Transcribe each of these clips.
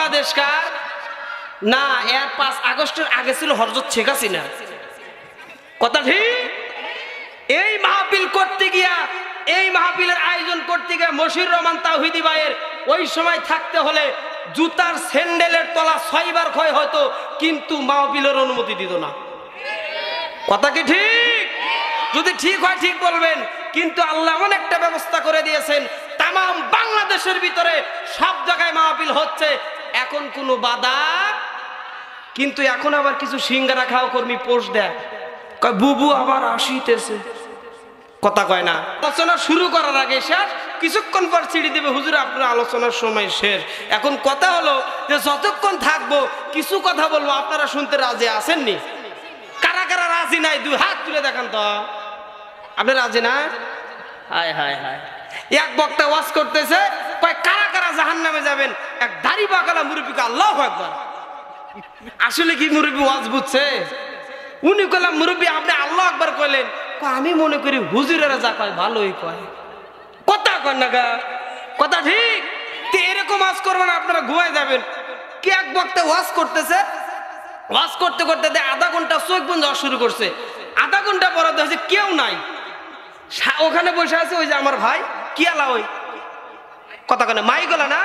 বাংলাদেশ কার না, এর 5 আগস্টের আগে ছিল হযরত শেখ হাসিনা। কথা ঠিক? এই মাহফিল করতে গিয়া, এই মাহফিলের আয়োজন করতে গিয়ে মশিউর রহমান তাওহীদি ভাইয়ের ওই সময় থাকতে হলে জুতার স্যান্ডেলের তলা 6 বার ক্ষয় হতো, কিন্তু মাহফিলের অনুমতি দিত না। কথা কি ঠিক? যদি ঠিক হয় ঠিক বলবেন। কিন্তু আল্লাহ এমন একটা ব্যবস্থা করে দিয়েছেন, তাম বাংলাদেশের ভিতরে সব জায়গায় মাহফিল হচ্ছে, এখন কোনো বাধা। কিন্তু এখন আবার কিছু সিঙ্গারা খাওয়া কর্মী পোস্ট দেয়, কয় বুবু আবার আসিতেছে। কথা কয় না। আলোচনা শুরু করার আগে শেষ, কিছুক্ষণ পর ছিড়ি দেবে হুজুর আপনার আলোচনার সময় শেষ। এখন কথা হলো যে যতক্ষণ থাকবো কিছু কথা বলবো, আপনারা শুনতে রাজি আছেননি? কারা কারা রাজি নাই 2 হাত তুলে দেখান তো। আপনি রাজি না? হায় হায় হায়। এক বক্তা ওয়াজ করতেছে, কয় কারা কারা জাহান্নামে যাবেন? এক দাড়ি পাকালা মুরব্বীকে আল্লাহু আকবার। আসলে কি মুরব্বী ওয়াজ বুঝছে? উনি কইলাম মুরব্বী আপনি আল্লাহু আকবার কইলেন, আমি মনে করি হুজুরেরা যা কয় ভালোই কয়। কথা কয় না গা? কথা ঠিক? তো এরকম ওয়াজ করবেন আপনারা ঘুমায় যাবেন। কি এক বক্তা ওয়াজ করতেছে, ওয়াজ করতে করতে আধা ঘন্টা চোখ বন্ধ হওয়া শুরু করছে। আধা ঘন্টা পরে দেখছে কেউ নাই, ওখানে বসে আছে ওই যে আমার ভাই কি আলা ওই কথা কয় না, মাই গলা না,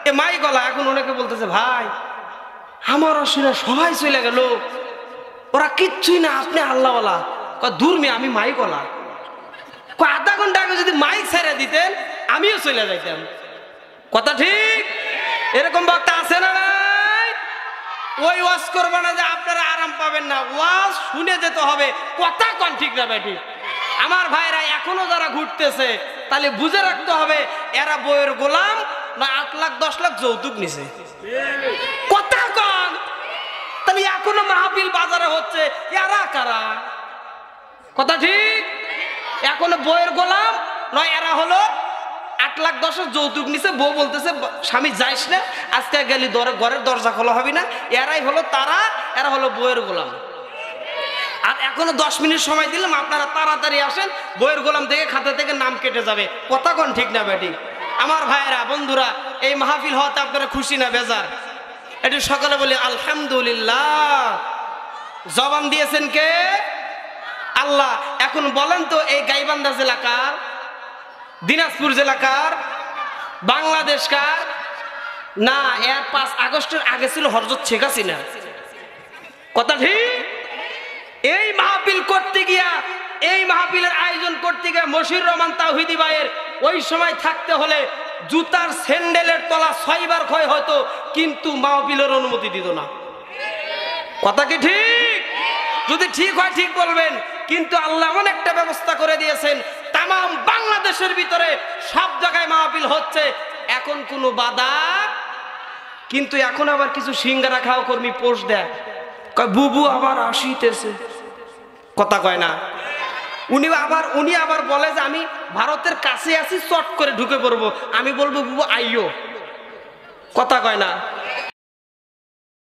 এ মাই গলা। এখন ওনাকে বলতেছে ভাই আমার শুনে সবাই চলে গেল, ওরা কিচ্ছুই না, আপনি আল্লাহওয়ালা। দূর মেয়ে আমি মাইক ওলা। আধা ঘন্টা আগে যদি মাইক ছেড়ে দিতেন আমিও চলে যাইতাম। কথা ঠিক? এরকম বক্তা আছে না নাই? ওই ওয়াজ করবে না যে আপনারা আরাম পাবেন না, ওয়াজ শুনে যেতে হবে। কথা কন ঠিক না বেটি? আমার ভাইরা এখনো যারা ঘুরতেছে তাহলে বুঝে রাখতে হবে এরা বইয়ের গোলাম না 8 লাখ 10 লাখ যৌতুক নিছে। কথা কন। তাহলে এখনো মাহফিল বাজারে হচ্ছে, এরা কারা? কথা ঠিক? এখনো বইয়ের গোলাম নয়, এরা হলো 8 লাখ 10 যৌতুক নিছে। বউ বলতেছে স্বামী যাইস না, আজকে গেলি ঘরের দরজা খোলা হবে না। এরাই হলো তারা, এরা হলো বইয়ের গোলাম। আর এখনো 10 মিনিট সময় দিলাম, আপনারা তাড়াতাড়ি আসেন, বইয়ের গোলাম থেকে খাতা থেকে নাম কেটে যাবে। কথা কোন ঠিক না বেটি? আমার ভাইয়েরা বন্ধুরা, এই মাহফিল হওয়াতে আপনারা খুশি না বেজার? একটু সকালে বলি আলহামদুলিল্লাহ। জবান দিয়েছেন কে? আল্লাহ। এখন বলেন তো এই গাইবান্ধা জেলা কার? দিনাজপুর জেলা কার? বাংলাদেশ কার না, এর 5 আগস্টের আগে ছিল হযরত শেখ হাসিনা। কথা ঠিক? এই মাহফিল করতে গিয়া, এই মাহফিলের আয়োজন করতে গিয়ে মশিউর রহমান তাওহীদি ভাইয়ের ওই সময় থাকতে হলে জুতার স্যান্ডেলের তলা 6 বার ক্ষয় হতো, কিন্তু মাহফিলের অনুমতি দিত না। কথা কি ঠিক? যদি ঠিক হয় ঠিক বলবেন। কিন্তু আল্লাহ এমন একটা ব্যবস্থা করে দিয়েছেন, তাম বাংলাদেশের ভিতরে সব জায়গায় মাহফিল হচ্ছে, এখন কোনো বাধা। কিন্তু এখন আবার কিছু সিঙ্গারা খাওয়া কর্মী পোস্ট দেয়, কয় বুবু আবার আসিতেছে। কথা কয় না। উনি আবার বলে যে আমি ভারতের কাছে আছি, চট করে ঢুকে পড়বো। আমি বলবো বুবু আইও। কথা কয় না।